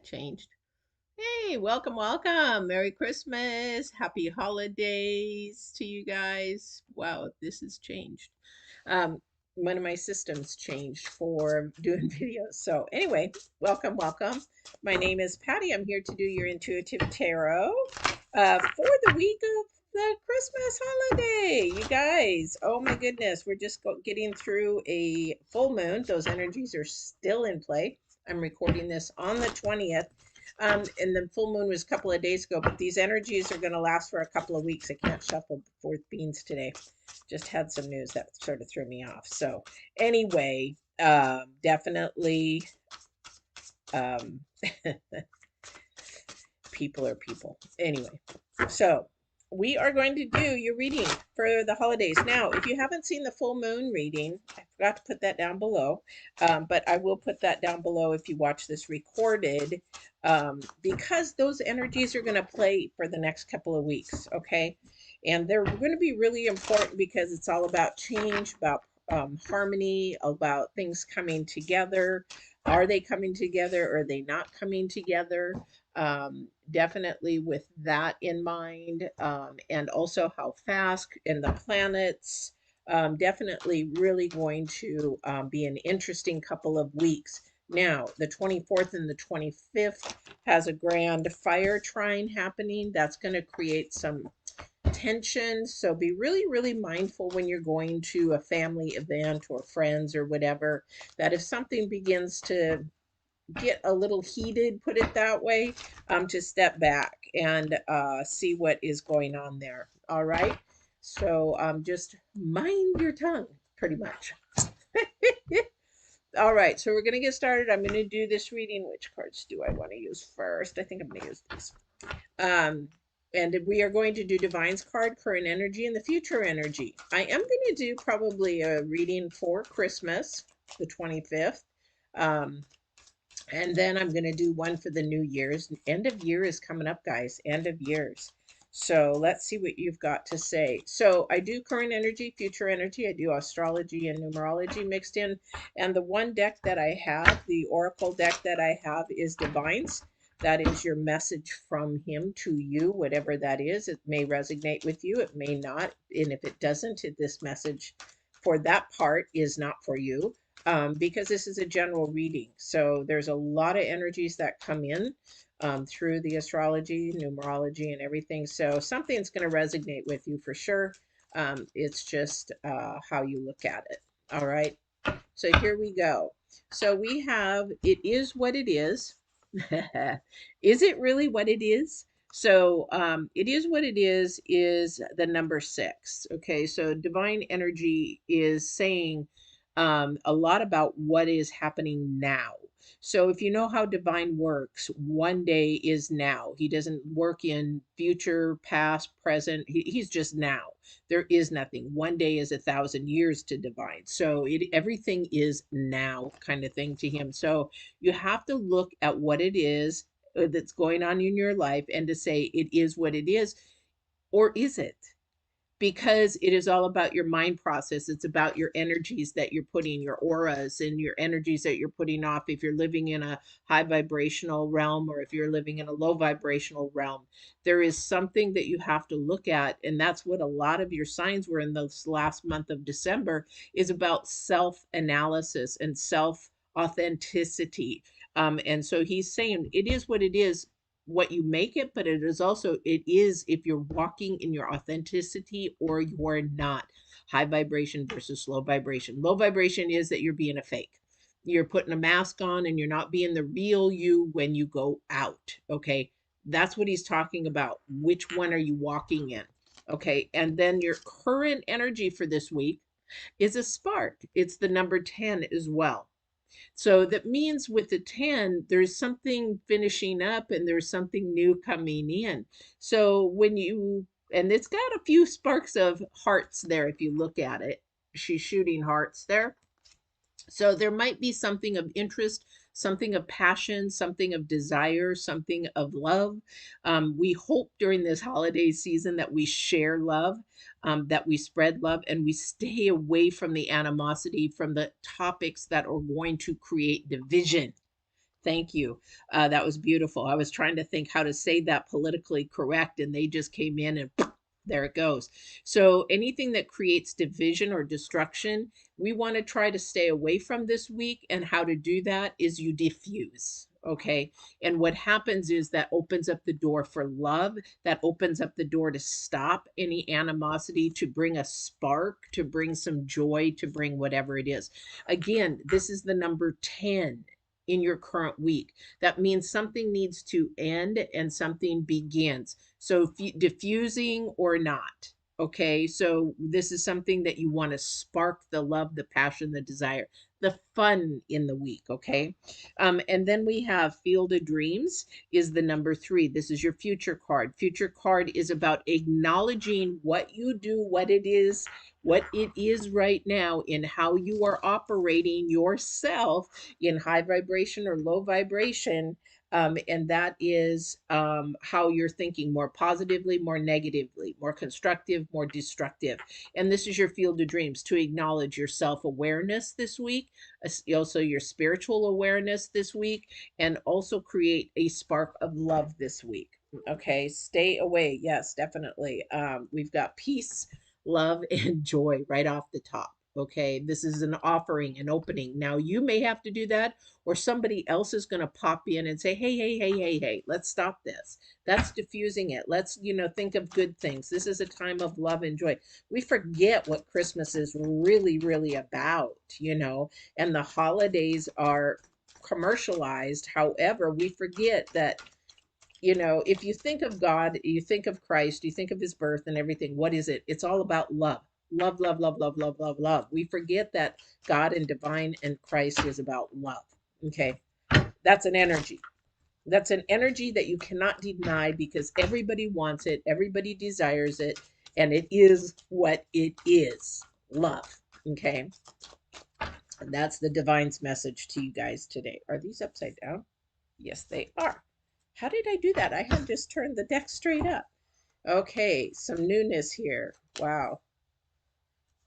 That changed. Hey, welcome, welcome. Merry Christmas. Happy holidays to you guys. Wow, this has changed. Um, One of my systems changed for doing videos. So, anyway, welcome, welcome. My name is Patty. I'm here to do your intuitive tarot for the week of the Christmas holiday. You guys, oh my goodness, we're just getting through a full moon. Those energies are still in play. I'm recording this on the 20th. And the full moon was a couple of days ago, but these energies are going to last for a couple of weeks. I can't shuffle forth beans today. Just had some news that sort of threw me off. So, anyway, definitely, um, people are people. Anyway, so we are going to do your reading for the holidays. Now, if you haven't seen the full moon reading, I forgot to put that down below, but I will put that down below if you watch this recorded, because those energies are going to play for the next couple of weeks, okay? And they're going to be really important because it's all about change, about harmony, about things coming together. Are they coming together? Or are they not coming together? Definitely with that in mind, and also how fast and the planets. Definitely really going to be an interesting couple of weeks. Now, the 24th and the 25th has a grand fire trine happening. That's going to create some tension. So be really, really mindful when you're going to a family event or friends or whatever, that if something begins to get a little heated, put it that way, to step back and see what is going on there. All right. So just mind your tongue, pretty much. All right. So we're going to get started. I'm going to do this reading. Which cards do I want to use first? I think I'm going to use these. Um, and we are going to do Divine's card, current energy, and the future energy. I am going to do probably a reading for Christmas, the 25th. And then I'm going to do one for the New Year's. End of year is coming up, guys. End of years. So let's see what you've got to say. So I do current energy, future energy. I do astrology and numerology mixed in. And the one deck that I have, the oracle deck that I have, is Divine's. That is your message from him to you, whatever that is. It may resonate with you, it may not. And if it doesn't, this message for that part is not for you, because this is a general reading. So there's a lot of energies that come in through the astrology, numerology, and everything. So something's going to resonate with you for sure. It's just how you look at it. All right. So here we go. So we have it is what it is. Is it really what it is? So it is what it is the number six. Okay, so divine energy is saying a lot about what is happening now. So if you know how divine works, one day is now. He doesn't work in future, past, present. He's just now. There is nothing. One day is 1,000 years to divine. So everything is now kind of thing to him. So you have to look at what it is that's going on in your life and to say it is what it is, or is it? Because it is all about your mind process. It's about your energies that you're putting, your auras and your energies that you're putting off. If you're living in a high vibrational realm or if you're living in a low vibrational realm, there is something that you have to look at. And that's what a lot of your signs were in this last month of December, is about self analysis and self authenticity. And so he's saying it is what it is, what you make it, but it is also, it is if you're walking in your authenticity or you're not. High vibration versus low vibration. Low vibration is that you're being a fake. You're putting a mask on and you're not being the real you when you go out. Okay. That's what he's talking about. Which one are you walking in? Okay. And then your current energy for this week is a spark. It's the number 10 as well. So that means with the 10, there's something finishing up and there's something new coming in. So when you, and it's got a few sparks of hearts there if you look at it. She's shooting hearts there. So there might be something of interest, something of passion, something of desire, something of love. We hope during this holiday season that we share love, that we spread love, and we stay away from the animosity, from the topics that are going to create division. Thank you. That was beautiful. I was trying to think how to say that politically correct, and they just came in and there it goes. So, anything that creates division or destruction, we want to try to stay away from this week. And how to do that is you diffuse. Okay. And what happens is that opens up the door for love, that opens up the door to stop any animosity, to bring a spark, to bring some joy, to bring whatever it is. Again, this is the number 10 in your current week. That means something needs to end and something begins. So diffusing or not. Okay. So this is something that you want to spark the love, the passion, the desire, the fun in the week. Okay. And then we have Field of Dreams is the number 3. This is your future card. Future card is about acknowledging what you do, what it is right now, in how you are operating yourself in high vibration or low vibration. And that is how you're thinking, more positively, more negatively, more constructive, more destructive. And this is your field of dreams, to acknowledge your self awareness this week, also your spiritual awareness this week, and also create a spark of love this week. Okay, stay away. Yes, definitely. We've got peace, love, and joy right off the top. Okay, this is an offering, an opening. Now, you may have to do that, or somebody else is going to pop in and say, hey, hey, hey, hey, hey, let's stop this. That's diffusing it. Let's, think of good things. This is a time of love and joy. We forget what Christmas is really, really about, and the holidays are commercialized. However, we forget that, if you think of God, you think of Christ, you think of his birth and everything, what is it? It's all about love. Love, love, love, love, love, love, love. We forget that God and divine and Christ is about love. Okay. That's an energy. That's an energy that you cannot deny, because everybody wants it, everybody desires it, and it is what it is, love. Okay. And that's the divine's message to you guys today. Are these upside down? Yes, they are. How did I do that? I had just turned the deck straight up. Okay, some newness here. Wow.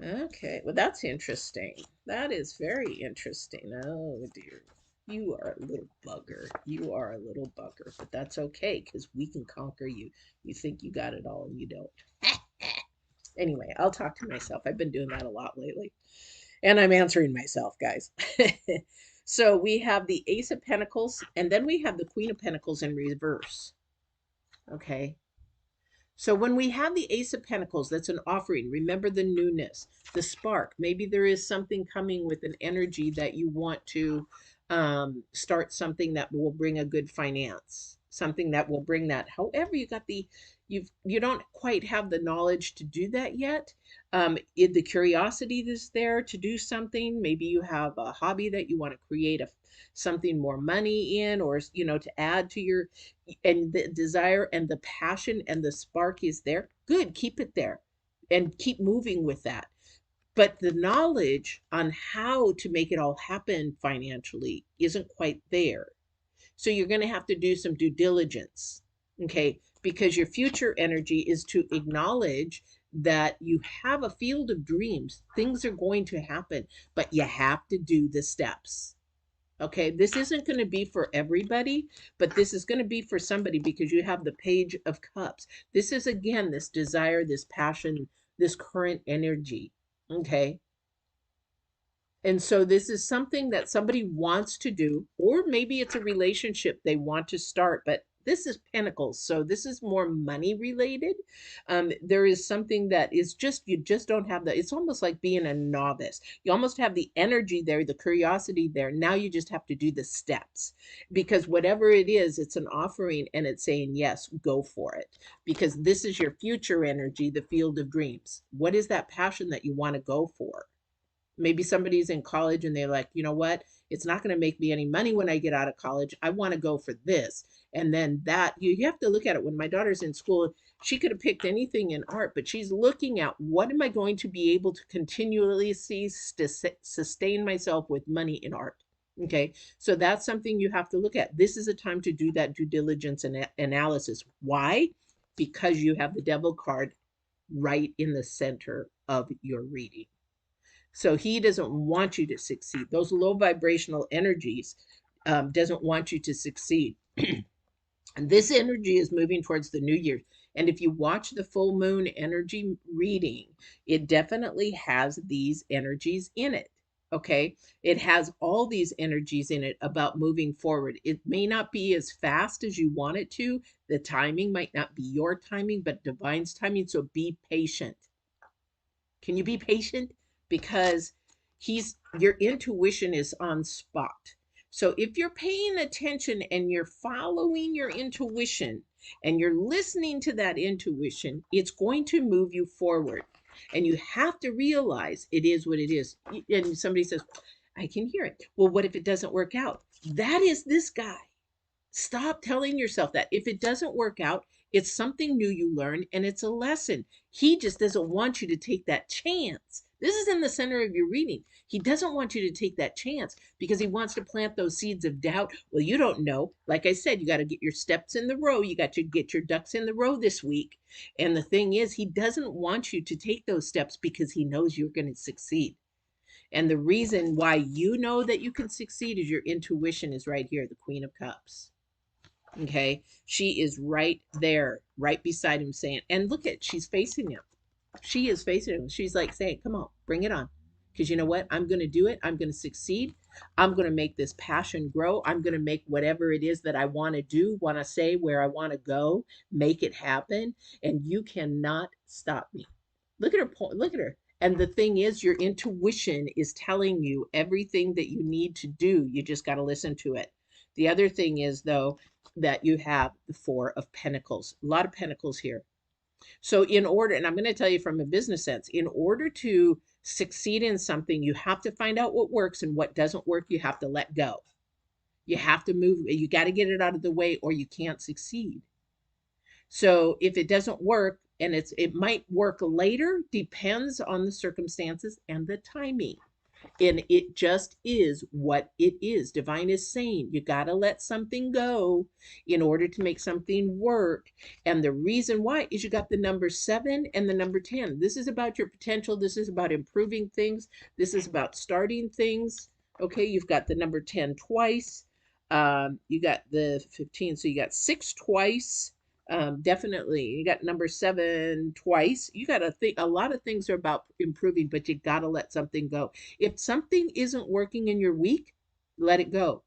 Okay, well, that's interesting. That is very interesting. Oh, dear. You are a little bugger. You are a little bugger, but that's okay, because we can conquer you. You think you got it all and you don't. Anyway, I'll talk to myself. I've been doing that a lot lately. And I'm answering myself, guys. So we have the Ace of Pentacles, and then we have the Queen of Pentacles in reverse. Okay. So when we have the Ace of Pentacles, that's an offering. Remember the newness, the spark. Maybe there is something coming with an energy that you want to start something that will bring a good finance, something that will bring that. However, you don't quite have the knowledge to do that yet. The curiosity is there to do something. Maybe you have a hobby that you want to create something more money in, or to add to your, and the desire and the passion and the spark is there. Good, keep it there and keep moving with that. But the knowledge on how to make it all happen financially isn't quite there. So you're going to have to do some due diligence. Okay, because your future energy is to acknowledge that you have a field of dreams. Things are going to happen, but you have to do the steps. Okay, this isn't going to be for everybody, but this is going to be for somebody, because you have the Page of Cups. This is, again, this desire, this passion, this current energy. Okay. And so this is something that somebody wants to do, or maybe it's a relationship they want to start, but this is Pentacles. So this is more money related. There is something that is you just don't have it's almost like being a novice. You almost have the energy there, the curiosity there. Now you just have to do the steps, because whatever it is, it's an offering and it's saying, yes, go for it, because this is your future energy, the field of dreams. What is that passion that you want to go for? Maybe somebody's in college and they're like, you know what? It's not going to make me any money when I get out of college. I want to go for this. And then that you have to look at it. When my daughter's in school, she could have picked anything in art, but she's looking at, what am I going to be able to continually sustain myself with money in art? Okay. So that's something you have to look at. This is a time to do that due diligence and analysis. Why? Because you have the Devil card right in the center of your reading. So he doesn't want you to succeed. Those low vibrational energies doesn't want you to succeed. And this energy is moving towards the new year. And if you watch the full moon energy reading, it definitely has these energies in it. Okay. It has all these energies in it about moving forward. It may not be as fast as you want it to. The timing might not be your timing, but divine's timing. So be patient. Can you be patient? Because your intuition is on spot. So if you're paying attention and you're following your intuition and you're listening to that intuition, it's going to move you forward. And you have to realize it is what it is. And somebody says, I can hear it. Well, what if it doesn't work out? That is this guy. Stop telling yourself that. If it doesn't work out, it's something new you learned and it's a lesson. He just doesn't want you to take that chance. This is in the center of your reading. He doesn't want you to take that chance because he wants to plant those seeds of doubt. Well, you don't know. Like I said, you got to get your steps in the row. You got to get your ducks in the row this week. And the thing is, he doesn't want you to take those steps because he knows you're going to succeed. And the reason why you know that you can succeed is your intuition is right here, the Queen of Cups. Okay, she is right there, right beside him, saying, and look at, she's facing him. She is facing him. She's like saying, come on, bring it on. Because you know what? I'm going to do it. I'm going to succeed. I'm going to make this passion grow. I'm going to make whatever it is that I want to do, want to say, where I want to go, make it happen. And you cannot stop me. Look at her. Look at her. And the thing is, your intuition is telling you everything that you need to do. You just got to listen to it. The other thing is, though, that you have the Four of Pentacles. A lot of pentacles here. So in order, and I'm going to tell you from a business sense, in order to succeed in something, you have to find out what works, and what doesn't work, you have to let go. You have to move, you got to get it out of the way or you can't succeed. So if it doesn't work, and it might work later, depends on the circumstances and the timing. And it just is what it is. Divine is saying you got to let something go in order to make something work. And the reason why is you got the number 7 and the number 10. This is about your potential. This is about improving things. This is about starting things. Okay, you've got the number 10 twice. You got the 15, so you got 6 twice. Definitely, you got number 7 twice. You got to think a lot of things are about improving, but you got to let something go. If something isn't working in your week, let it go.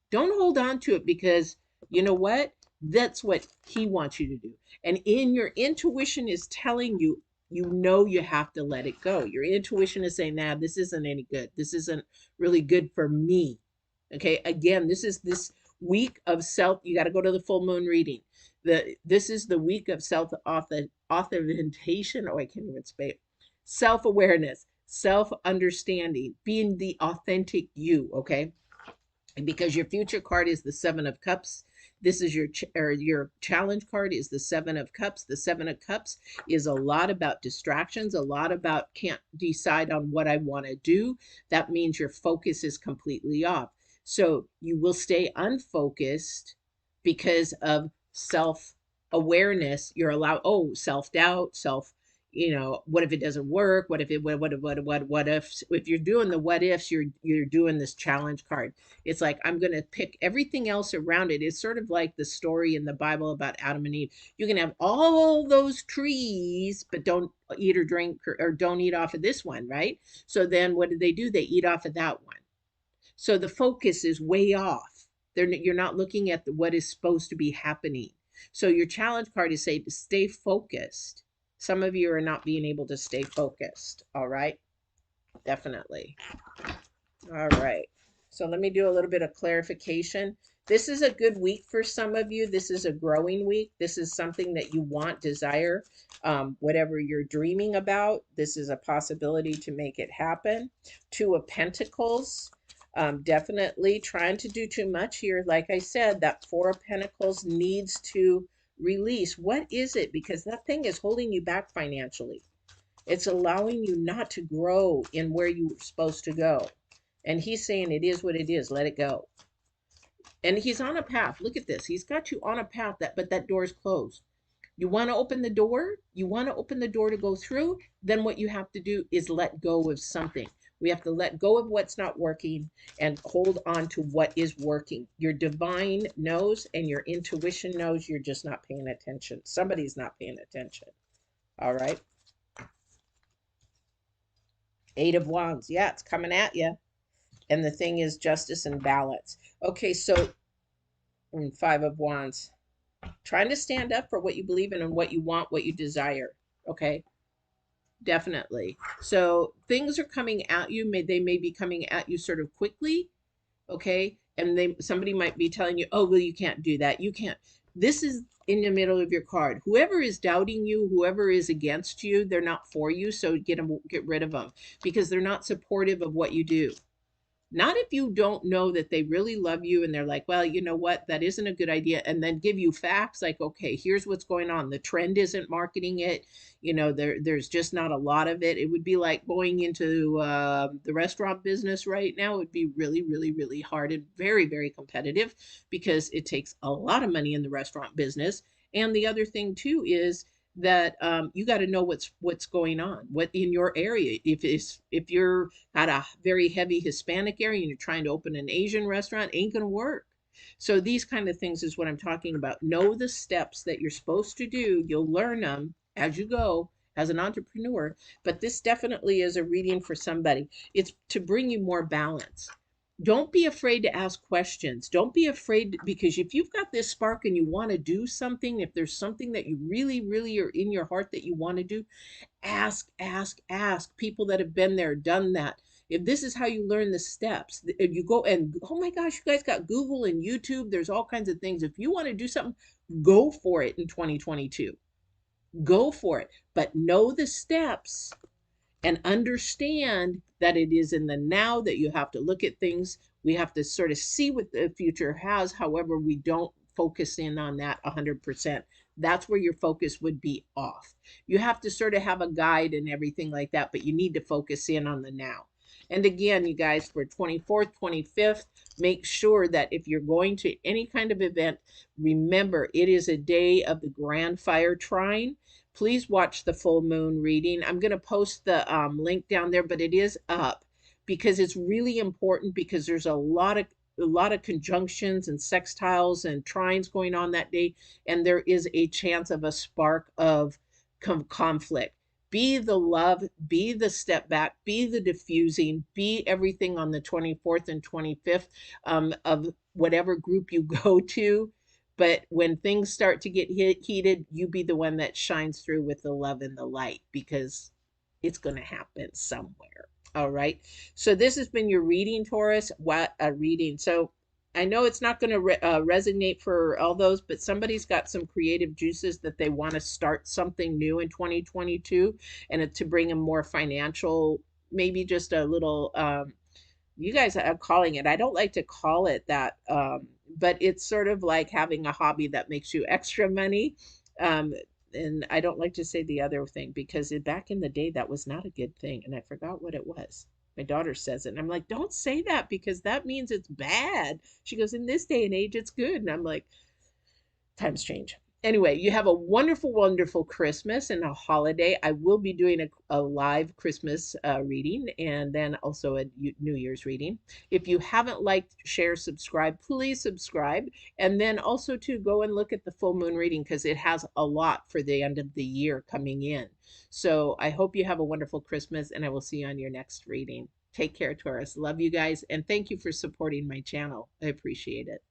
Don't hold on to it, because you know what? That's what he wants you to do. And in your intuition is telling you, you know, you have to let it go. Your intuition is saying, nah, this isn't any good. This isn't really good for me. Okay, again, this is this week of self. You got to go to the full moon reading. This is the week of self authentication. Oh, I can't even speak. Self awareness, self understanding, being the authentic you. Okay, because your future card is the 7 of Cups. This is your challenge card is the 7 of Cups. The 7 of Cups is a lot about distractions, a lot about can't decide on what I want to do. That means your focus is completely off. So you will stay unfocused because of self awareness. You're allowed, oh, self doubt, self, what if it doesn't work? What if it, what if you're doing the what ifs, you're doing this challenge card. It's like, I'm going to pick everything else around it. It's sort of like the story in the Bible about Adam and Eve. You can have all those trees, but don't eat or drink or don't eat off of this one, right? So then what do? They eat off of that one. So the focus is way off. You're not looking at what is supposed to be happening. So your challenge card is say to stay focused. Some of you are not being able to stay focused. All right. Definitely. All right. So let me do a little bit of clarification. This is a good week for some of you. This is a growing week. This is something that you want, desire, whatever you're dreaming about. This is a possibility to make it happen. 2 of Pentacles. Definitely trying to do too much here. Like I said, that 4 of Pentacles needs to release. What is it? Because that thing is holding you back financially. It's allowing you not to grow in where you were supposed to go. And he's saying it is what it is. Let it go. And he's on a path. Look at this. He's got you on a path, but that door is closed. You want to open the door? You want to open the door to go through? Then what you have to do is let go of something. We have to let go of what's not working and hold on to what is working. Your divine knows and your intuition knows, you're just not paying attention. Somebody's not paying attention. All right. Eight of Wands. Yeah, it's coming at you. And the thing is justice and balance. Okay, so Five of Wands. Trying to stand up for what you believe in and what you want, what you desire. Okay, definitely. So things are coming at you. They may be coming at you sort of quickly. Okay, and somebody might be telling you, oh well, you can't do that. You can't. This is in the middle of your card. Whoever is doubting you, whoever is against you, they're not for you. So get rid of them because they're not supportive of what you do. Not if you don't know that they really love you and they're like, well, you know what, that isn't a good idea. And then give you facts like, okay, here's what's going on. The trend isn't marketing it. There's just not a lot of it. It would be like going into the restaurant business right now. It would be really, really, really hard and very, very competitive because it takes a lot of money in the restaurant business. And the other thing too is that you got to know what's going on, what in your area. If you're at a very heavy Hispanic area and you're trying to open an Asian restaurant, ain't gonna work. So these kind of things is what I'm talking about. Know the steps that you're supposed to do. You'll learn them as you go as an entrepreneur. But this definitely is a reading for somebody. It's to bring you more balance. Don't be afraid to ask questions. Don't be afraid because if you've got this spark and you want to do something, if there's something that you really, really are in your heart that you want to do, ask people that have been there, done that. If this is how you learn the steps, if you go and oh my gosh, you guys got Google and YouTube, there's all kinds of things. If you want to do something, go for it in 2022. Go for it, but know the steps and understand that it is in the now that you have to look at things. We have to sort of see what the future has. However, we don't focus in on that 100%. That's where your focus would be off. You have to sort of have a guide and everything like that, but you need to focus in on the now. And again, you guys, for 24th, 25th, make sure that if you're going to any kind of event, remember it is a day of the grand fire trine. Please watch the full moon reading. I'm going to post the link down there, but it is up because it's really important because there's a lot of conjunctions and sextiles and trines going on that day, and there is a chance of a spark of conflict. Be the love, be the step back, be the diffusing, be everything on the 24th and 25th of whatever group you go to. But when things start to get heated, you be the one that shines through with the love and the light because it's going to happen somewhere. All right. So this has been your reading, Taurus. What a reading. So I know it's not going to resonate for all those, but somebody's got some creative juices that they want to start something new in 2022 and to bring them more financial, maybe just a little you guys are calling it. I don't like to call it that, but it's sort of like having a hobby that makes you extra money. Um, and I don't like to say the other thing because back in the day, that was not a good thing. And I forgot what it was. My daughter says it. And I'm like, don't say that because that means it's bad. She goes, in this day and age, it's good. And I'm like, times change. Anyway, you have a wonderful, wonderful Christmas and a holiday. I will be doing a live Christmas reading and then also a New Year's reading. If you haven't liked, share, subscribe, please subscribe. And then also to go and look at the full moon reading because it has a lot for the end of the year coming in. So I hope you have a wonderful Christmas and I will see you on your next reading. Take care, Taurus. Love you guys. And thank you for supporting my channel. I appreciate it.